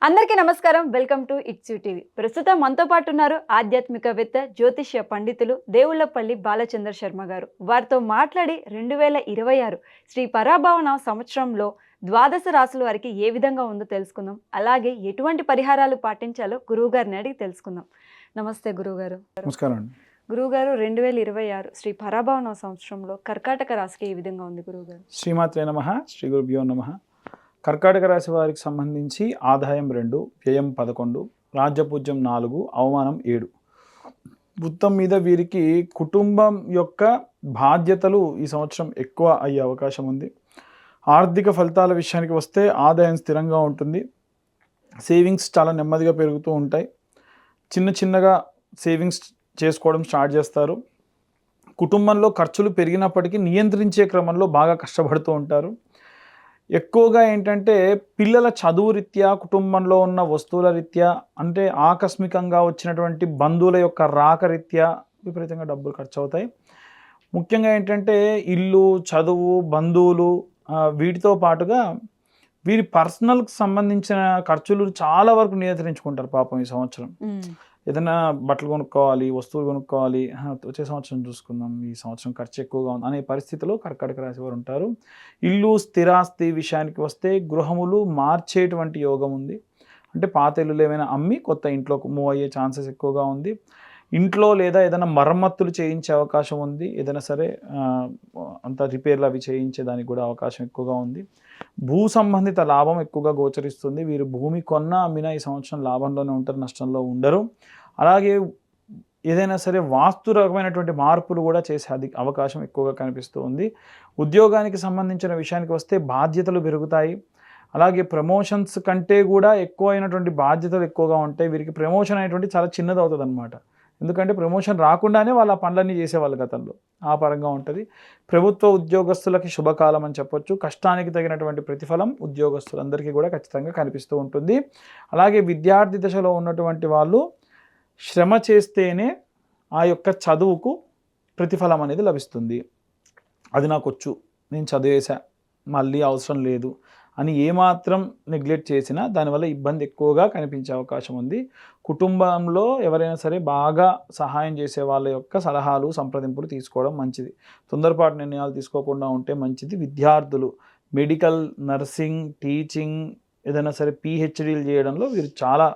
అందరికీ నమస్కారం. Welcome to it's you TV. ప్రస్తుతం మనతో పాటు ఉన్నారు ఆధ్యాత్మికవేత్త, జ్యోతిష్య పండితులు దేవులపల్లి బాలచంద్ర శర్మ గారు. వారితో మాట్లాడి 2026 శ్రీ పరాభవన సంవత్సరంలో ద్వాదశ రాశుల వారికి ఏ విధంగా ఉందో తెలుసుకుందాం. అలాగే ఎటువంటి పరిహారాలు పాటించాలో గురువుగారిని అడిగి తెలుసుకుందాం. నమస్తే గురువుగారు. నమస్కారం అండి. గురువుగారు, 2026 శ్రీ పరాభవన సంవత్సరంలో కర్కాటక రాశికి ఏ విధంగా ఉంది గురువుగారు? శ్రీమాత్రే నమః, శ్రీ గురుభ్యో నమః. కర్కాటక రాశి వారికి సంబంధించి ఆదాయం 2, వ్యయం 11, రాజ్యపూజ్యం 4, అవమానం 7. మొత్తం మీద వీరికి కుటుంబం యొక్క బాధ్యతలు ఈ సంవత్సరం ఎక్కువ అయ్యే అవకాశం ఉంది. ఆర్థిక ఫలితాల విషయానికి వస్తే ఆదాయం స్థిరంగా ఉంటుంది. సేవింగ్స్ చాలా నెమ్మదిగా పెరుగుతూ ఉంటాయి. చిన్నగా సేవింగ్స్ చేసుకోవడం స్టార్ట్ చేస్తారు. కుటుంబంలో ఖర్చులు పెరిగినప్పటికీ నియంత్రించే క్రమంలో బాగా కష్టపడుతూ ఉంటారు. ఎక్కువగా ఏంటంటే పిల్లల చదువు రీత్యా, కుటుంబంలో ఉన్న వస్తువుల రీత్యా, అంటే ఆకస్మికంగా వచ్చినటువంటి బంధువుల యొక్క రాక రీత్యా విపరీతంగా డబ్బులు ఖర్చు అవుతాయి. ముఖ్యంగా ఏంటంటే ఇల్లు, చదువు, బంధువులు, వీటితో పాటుగా వీరి పర్సనల్కి సంబంధించిన ఖర్చులు చాలా వరకు నియంత్రించుకుంటారు పాపం ఈ సంవత్సరం. ఏదైనా బట్టలు కొనుక్కోవాలి, వస్తువులు కొనుక్కోవాలి, వచ్చే సంవత్సరం చూసుకుందాం, ఈ సంవత్సరం ఖర్చు ఎక్కువగా ఉంది అనే పరిస్థితిలో కర్కాటక రాశి వారు ఉంటారు. ఇల్లు, స్థిరాస్తి విషయానికి వస్తే గృహములు మార్చేటువంటి యోగం ఉంది. అంటే పాత ఇల్లులు ఏమైనా అమ్మి కొత్త ఇంట్లోకి మూవ్ అయ్యే ఛాన్సెస్ ఎక్కువగా ఉంది. ఇంట్లో లేదా ఏదైనా మరమ్మతులు చేయించే అవకాశం ఉంది. ఏదైనా సరే అంత రిపేర్లు అవి చేయించేదానికి కూడా అవకాశం ఎక్కువగా ఉంది. భూ సంబంధిత లాభం ఎక్కువగా గోచరిస్తుంది. వీరు భూమి కొన్నా అమ్మినా ఈ సంవత్సరం లాభంలోనే ఉంటారు, నష్టంలో ఉండరు. అలాగే ఏదైనా సరే వాస్తు రకమైనటువంటి మార్పులు కూడా చేసే అవకాశం ఎక్కువగా కనిపిస్తూ ఉంది. ఉద్యోగానికి సంబంధించిన విషయానికి వస్తే బాధ్యతలు పెరుగుతాయి. అలాగే ప్రమోషన్స్ కంటే కూడా ఎక్కువ అయినటువంటి బాధ్యతలు ఎక్కువగా ఉంటాయి. వీరికి ప్రమోషన్ అనేటువంటి చాలా చిన్నది అవుతుంది అనమాట. ఎందుకంటే ప్రమోషన్ రాకుండానే వాళ్ళు ఆ పనులన్నీ చేసేవాళ్ళు గతంలో. ఆ పరంగా ఉంటుంది. ప్రభుత్వ ఉద్యోగస్తులకి శుభకాలం అని చెప్పొచ్చు. కష్టానికి తగినటువంటి ప్రతిఫలం ఉద్యోగస్తులందరికీ కూడా ఖచ్చితంగా కనిపిస్తూ ఉంటుంది. అలాగే విద్యార్థి దశలో ఉన్నటువంటి వాళ్ళు శ్రమ చేస్తేనే ఆ యొక్క చదువుకు ప్రతిఫలం అనేది లభిస్తుంది. అది నాకు వచ్చు, నేను చదివేసా, మళ్ళీ అవసరం లేదు అని ఏమాత్రం నెగ్లెక్ట్ చేసినా దానివల్ల ఇబ్బంది ఎక్కువగా కనిపించే అవకాశం ఉంది. కుటుంబంలో ఎవరైనా సరే బాగా సహాయం చేసే వాళ్ళ యొక్క సలహాలు, సంప్రదింపులు తీసుకోవడం మంచిది. తొందరపాటు నిర్ణయాలు తీసుకోకుండా ఉంటే మంచిది. విద్యార్థులు మెడికల్, నర్సింగ్, టీచింగ్, ఏదైనా సరే పిహెచ్డీలు చేయడంలో వీరు చాలా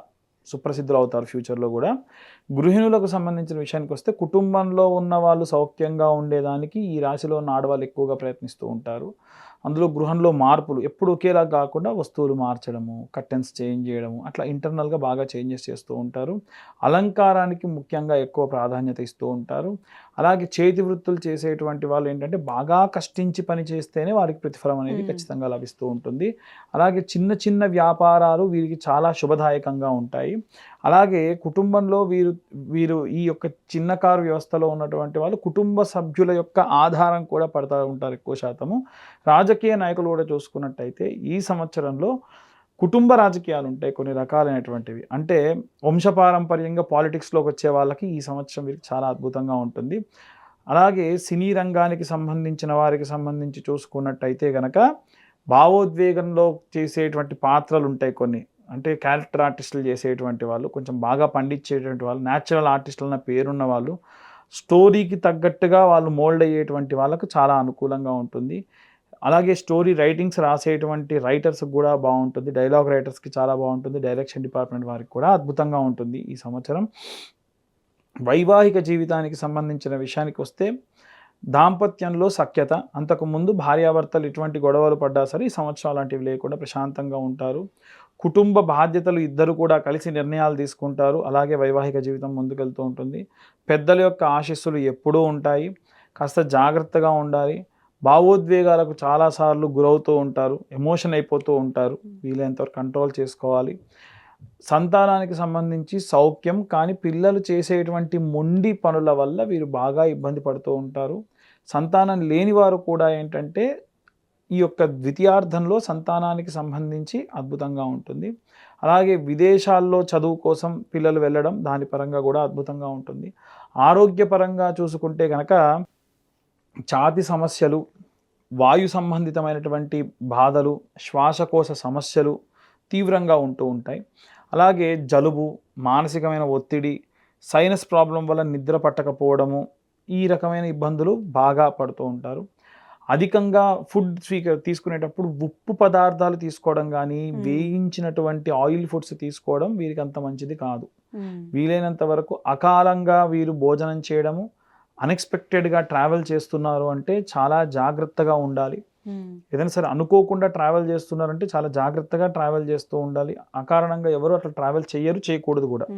సుప్రసిద్ధులు అవుతారు ఫ్యూచర్లో కూడా. గృహిణులకు సంబంధించిన విషయానికి వస్తే కుటుంబంలో ఉన్న వాళ్ళు సౌఖ్యంగా ఉండేదానికి ఈ రాశిలో ఉన్న ఆడవాళ్ళు ఎక్కువగా ప్రయత్నిస్తూ ఉంటారు. అందులో గృహంలో మార్పులు ఎప్పుడు ఒకేలా కాకుండా వస్తువులు మార్చడము, కర్టెన్స్ చేంజ్ చేయడము, అట్లా ఇంటర్నల్గా బాగా చేంజెస్ చేస్తూ ఉంటారు. అలంకారానికి ముఖ్యంగా ఎక్కువ ప్రాధాన్యత ఇస్తూ ఉంటారు. అలాగే చేతి వృత్తులు చేసేటువంటి వాళ్ళు ఏంటంటే బాగా కష్టించి పని చేస్తేనే వారికి ప్రతిఫలం అనేది ఖచ్చితంగా లభిస్తూ ఉంటుంది. అలాగే చిన్న వ్యాపారాలు వీరికి చాలా శుభదాయకంగా ఉంటాయి. అలాగే కుటుంబంలో వీరు ఈ యొక్క చిన్న కారు వ్యవస్థలో ఉన్నటువంటి వాళ్ళు కుటుంబ సభ్యుల యొక్క ఆధారం కూడా పడుతూ ఉంటారు ఎక్కువ శాతము. రాజకీయ నాయకులు కూడా చూసుకున్నట్టయితే ఈ సంవత్సరంలో కుటుంబ రాజకీయాలు ఉంటాయి కొన్ని రకాలైనటువంటివి. అంటే వంశపారంపర్యంగా పాలిటిక్స్లోకి వచ్చే వాళ్ళకి ఈ సంవత్సరం వీరికి చాలా అద్భుతంగా ఉంటుంది. అలాగే సినీ రంగానికి సంబంధించిన వారికి సంబంధించి చూసుకున్నట్టయితే కనుక భావోద్వేగంలో చేసేటువంటి పాత్రలు ఉంటాయి కొన్ని. అంటే క్యారెక్టర్ ఆర్టిస్టులు చేసేటువంటి వాళ్ళు, కొంచెం బాగా పండించేటువంటి వాళ్ళు, న్యాచురల్ ఆర్టిస్టులు అన్న పేరున్న వాళ్ళు, స్టోరీకి తగ్గట్టుగా వాళ్ళు మోల్డ్ అయ్యేటువంటి వాళ్ళకు చాలా అనుకూలంగా ఉంటుంది. అలాగే స్టోరీ రైటింగ్స్ రాసేటువంటి రైటర్స్కి కూడా బాగుంటుంది. డైలాగ్ రైటర్స్కి చాలా బాగుంటుంది. డైరెక్షన్ డిపార్ట్మెంట్ వారికి కూడా అద్భుతంగా ఉంటుంది ఈ సంవత్సరం. వైవాహిక జీవితానికి సంబంధించిన విషయానికి వస్తే దాంపత్యంలో సఖ్యత. అంతకుముందు భార్యాభర్తలు ఎటువంటి గొడవలు పడ్డా సరే ఈ సంవత్సరం అలాంటివి లేకుండా ప్రశాంతంగా ఉంటారు. కుటుంబ బాధ్యతలు ఇద్దరు కూడా కలిసి నిర్ణయాలు తీసుకుంటారు. అలాగే వైవాహిక జీవితం ముందుకెళ్తూ ఉంటుంది. పెద్దల యొక్క ఆశీస్సులు ఎప్పుడూ ఉంటాయి. కాస్త జాగ్రత్తగా ఉండాలి. భావోద్వేగాలకు చాలాసార్లు గురవుతూ ఉంటారు. ఎమోషన్ అయిపోతూ ఉంటారు. వీలైనంతవరకు కంట్రోల్ చేసుకోవాలి. సంతానానికి సంబంధించి సౌఖ్యం, కానీ పిల్లలు చేసేటువంటి మొండి పనుల వల్ల వీరు బాగా ఇబ్బంది పడుతూ ఉంటారు. సంతానం లేని వారు కూడా ఏంటంటే ఈ యొక్క ద్వితీయార్థంలో సంతానానికి సంబంధించి అద్భుతంగా ఉంటుంది. అలాగే విదేశాల్లో చదువు కోసం పిల్లలు వెళ్ళడం, దాని పరంగా కూడా అద్భుతంగా ఉంటుంది. ఆరోగ్యపరంగా చూసుకుంటే కనుక ఛాతీ సమస్యలు, వాయు సంబంధితమైనటువంటి బాధలు, శ్వాసకోశ సమస్యలు, తీవ్రంగా ఉంటూ ఉంటాయి. అలాగే జలుబు, మానసికమైన ఒత్తిడి, సైనస్ ప్రాబ్లం వల్ల నిద్ర పట్టకపోవడము, ఈ రకమైన ఇబ్బందులు బాగా పడుతూ ఉంటారు. అధికంగా ఫుడ్ తీసుకునేటప్పుడు ఉప్పు పదార్థాలు తీసుకోవడం గానీ, వేయించినటువంటి ఆయిల్ ఫుడ్స్ తీసుకోవడం వీరికి అంత మంచిది కాదు. వీలైనంత వరకు అకాలంగా వీరు భోజనం చేయడము, అన్‌ఎక్స్‌పెక్టెడ్‌గా ట్రావెల్ చేస్తున్నారు అంటే చాలా జాగ్రత్తగా ఉండాలి. ఏదైనా సరే అనుకోకుండా ట్రావెల్ చేస్తున్నారంటే చాలా జాగ్రత్తగా ట్రావెల్ చేస్తూ ఉండాలి. అకారణంగా ఎవరు అట్లా ట్రావెల్ చేయకూడదు కూడా.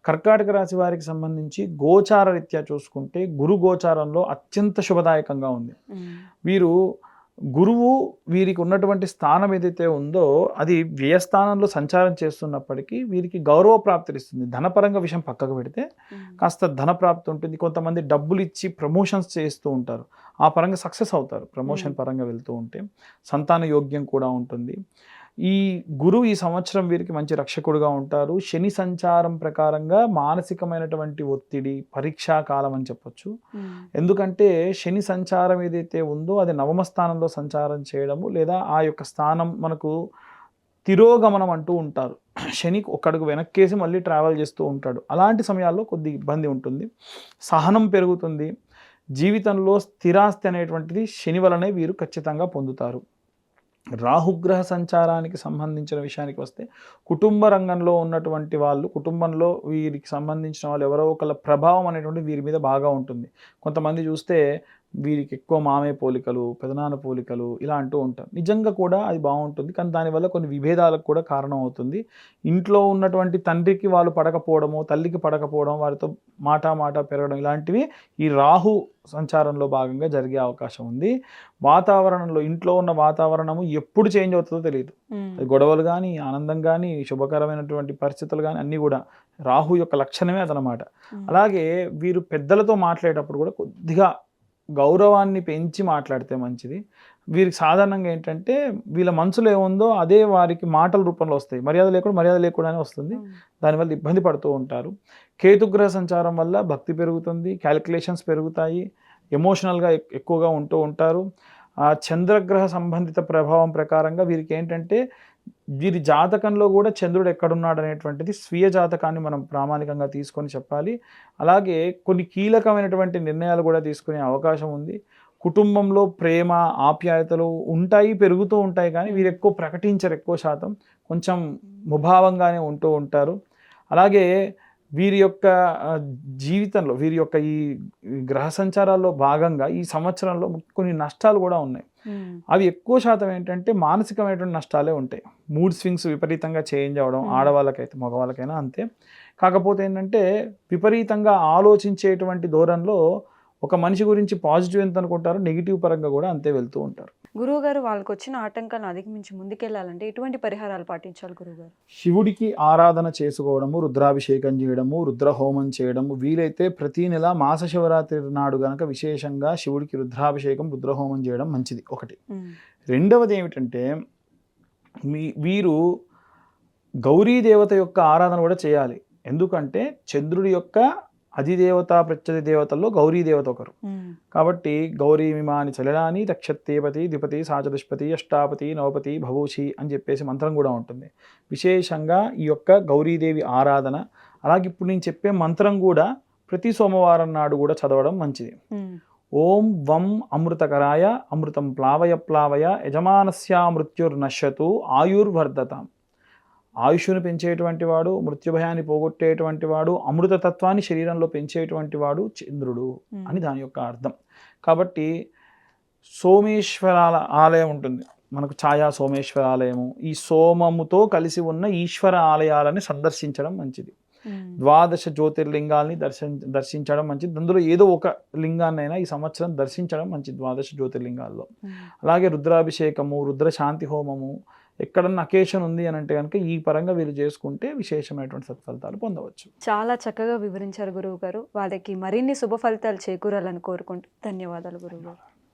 కర్కాటక రాశి వారికి సంబంధించి గోచార రీత్యా చూసుకుంటే గురు గోచారంలో అత్యంత శుభదాయకంగా ఉంది. వీరు గురువు వీరికి ఉన్నటువంటి స్థానం ఏదైతే ఉందో అది వ్యయస్థానంలో సంచారం చేస్తున్నప్పటికీ వీరికి గౌరవ ప్రాప్తినిస్తుంది. ధనపరంగా విషయం పక్కకు పెడితే కాస్త ధన ప్రాప్తి ఉంటుంది. కొంతమంది డబ్బులు ఇచ్చి ప్రమోషన్స్ చేస్తూ ఉంటారు. ఆ పరంగా సక్సెస్ అవుతారు. ప్రమోషన్ పరంగా వెళ్తూ ఉంటే సంతాన యోగ్యం కూడా ఉంటుంది. ఈ గురువు ఈ సంవత్సరం వీరికి మంచి రక్షకుడుగా ఉంటారు. శని సంచారం ప్రకారంగా మానసికమైనటువంటి ఒత్తిడి, పరీక్షా కాలం అని చెప్పొచ్చు. ఎందుకంటే శని సంచారం ఏదైతే ఉందో అది నవమ స్థానంలో సంచారం చేయడము, లేదా ఆ యొక్క స్థానం మనకు తిరోగమనం అంటూ ఉంటారు. శని ఒక్కడుగు వెనక్కేసి మళ్ళీ ట్రావెల్ చేస్తూ ఉంటాడు. అలాంటి సమయాల్లో కొద్ది ఇబ్బంది ఉంటుంది. సహనం పెరుగుతుంది. జీవితంలో స్థిరాస్తి అనేటువంటిది శని వలనే వీరు ఖచ్చితంగా పొందుతారు. రాహుగ్రహ సంచారానికి సంబంధించిన విషయానికి వస్తే కుటుంబ రంగంలో ఉన్నటువంటి వాళ్ళు, కుటుంబంలో వీరికి సంబంధించిన వాళ్ళు ఎవరో ఒకళ్ళ ప్రభావం అనేటువంటి వీరి మీద బాగా ఉంటుంది. కొంతమంది చూస్తే వీరికి ఎక్కువ మామయ్య పోలికలు, పెదనాన్న పోలికలు ఇలా అంటూ ఉంటారు. నిజంగా కూడా అది బాగుంటుంది. కానీ దానివల్ల కొన్ని విభేదాలకు కూడా కారణం అవుతుంది. ఇంట్లో ఉన్నటువంటి తండ్రికి వాళ్ళు పడకపోవడము, తల్లికి పడకపోవడం, వారితో మాట పెరగడం ఇలాంటివి ఈ రాహు సంచారంలో భాగంగా జరిగే అవకాశం ఉంది. వాతావరణంలో ఇంట్లో ఉన్న వాతావరణము ఎప్పుడు చేంజ్ అవుతుందో తెలియదు. అది గొడవలు కానీ, ఆనందం కానీ, శుభకరమైనటువంటి పరిస్థితులు కానీ అన్నీ కూడా రాహు యొక్క లక్షణమే అదనమాట. అలాగే వీరు పెద్దలతో మాట్లాడేటప్పుడు కూడా కొద్దిగా గౌరవాన్ని పెంచి మాట్లాడితే మంచిది. వీరికి సాధారణంగా ఏంటంటే వీళ్ళ మనసులో ఏముందో అదే వారికి మాటల రూపంలో వస్తాయి. మర్యాద లేకుండానే వస్తుంది. దానివల్ల ఇబ్బంది పడుతూ ఉంటారు. కేతుగ్రహ సంచారం వల్ల భక్తి పెరుగుతుంది, క్యాలిక్యులేషన్స్ పెరుగుతాయి, ఎమోషనల్గా ఎక్కువగా ఉంటూ ఉంటారు. ఆ చంద్రగ్రహ సంబంధిత ప్రభావం ప్రకారంగా వీరికి ఏంటంటే వీరి జాతకంలో కూడా చంద్రుడు ఎక్కడున్నాడు అనేటువంటిది స్వీయ జాతకాన్ని మనం ప్రామాణికంగా తీసుకొని చెప్పాలి. అలాగే కొన్ని కీలకమైనటువంటి నిర్ణయాలు కూడా తీసుకునే అవకాశం ఉంది. కుటుంబంలో ప్రేమ, ఆప్యాయతలు ఉంటాయి, పెరుగుతూ ఉంటాయి. కానీ వీరు ఎక్కువ ప్రకటించరు. ఎక్కువ శాతం కొంచెం ముభావంగానే ఉంటూ ఉంటారు. అలాగే వీరి యొక్క జీవితంలో వీరి యొక్క ఈ గ్రహ సంచారాల్లో భాగంగా ఈ సంవత్సరంలో కొన్ని నష్టాలు కూడా ఉన్నాయి. అవి ఎక్కువ శాతం ఏంటంటే మానసికమైనటువంటి నష్టాలే ఉంటాయి. మూడ్ స్వింగ్స్ విపరీతంగా చేంజ్ అవ్వడం, ఆడవాళ్ళకైతే మగవాళ్ళకైనా అంతే. కాకపోతే ఏంటంటే విపరీతంగా ఆలోచించేటువంటి ధోరణిలో ఒక మనిషి గురించి పాజిటివ్ ఎంత అనుకుంటారో నెగిటివ్ పరంగా కూడా అంతే వెళ్తూ ఉంటారు. గురువుగారు వాళ్ళకి వచ్చిన ఆటంకాలను అధిగమించి ముందుకెళ్లాలంటే ఎటువంటి పరిహారాలు పాటించాలి గురువుగారు? శివుడికి ఆరాధన చేసుకోవడము, రుద్రాభిషేకం చేయడము, రుద్రహోమం చేయడము, వీలైతే ప్రతి నెల మాస శివరాత్రి నాడు గనక విశేషంగా శివుడికి రుద్రాభిషేకం, రుద్రహోమం చేయడం మంచిది ఒకటి. రెండవది ఏమిటంటే వీరు గౌరీ దేవత యొక్క ఆరాధన కూడా చేయాలి. ఎందుకంటే చంద్రుడి యొక్క అధిదేవత ప్రత్యధి దేవతల్లో గౌరీ దేవత ఒకరు. కాబట్టి గౌరీ మిమాని చలనాని రక్షత్తేపతి ద్విపతి సాచదుష్పతి అష్టాపతి నవపతి భవూషి అని చెప్పేసి మంత్రం కూడా ఉంటుంది. విశేషంగా ఈ యొక్క గౌరీదేవి ఆరాధన, అలాగే ఇప్పుడు నేను చెప్పే మంత్రం కూడా ప్రతి సోమవారం నాడు కూడా చదవడం మంచిది. ఓం వం అమృతకరాయ అమృతం ప్లావయ ప్లావయ యజమానస్య మృత్యుర్నశ్యతు ఆయుర్వర్ధతాం. ఆయుష్ను పెంచేటువంటి వాడు, మృత్యుభయాన్ని పోగొట్టేటువంటి వాడు, అమృతతత్వాన్ని శరీరంలో పెంచేటువంటి వాడు చంద్రుడు అని దాని యొక్క అర్థం. కాబట్టి సోమేశ్వరాల ఆలయం ఉంటుంది మనకు, ఛాయా సోమేశ్వర ఆలయము. ఈ సోమముతో కలిసి ఉన్న ఈశ్వర ఆలయాలని సందర్శించడం మంచిది. 12 జ్యోతిర్లింగాల్ని దర్శించడం మంచిది. అందులో ఏదో ఒక లింగాన్నైనా ఈ సంవత్సరం దర్శించడం మంచిది 12 జ్యోతిర్లింగాల్లో. అలాగే రుద్రాభిషేకము, రుద్ర శాంతి హోమము, ఎక్కడన్నా అకేషన్ ఉంది అని అంటే కనుక ఈ పరంగా వీళ్ళు చేసుకుంటే విశేషమైనటువంటి సత్ఫలితాలు పొందవచ్చు. చాలా చక్కగా వివరించారు గురువు గారు. వాళ్ళకి మరిన్ని శుభ ఫలితాలు చేకూరాలని కోరుకుంటూ ధన్యవాదాలు గురువు గారు.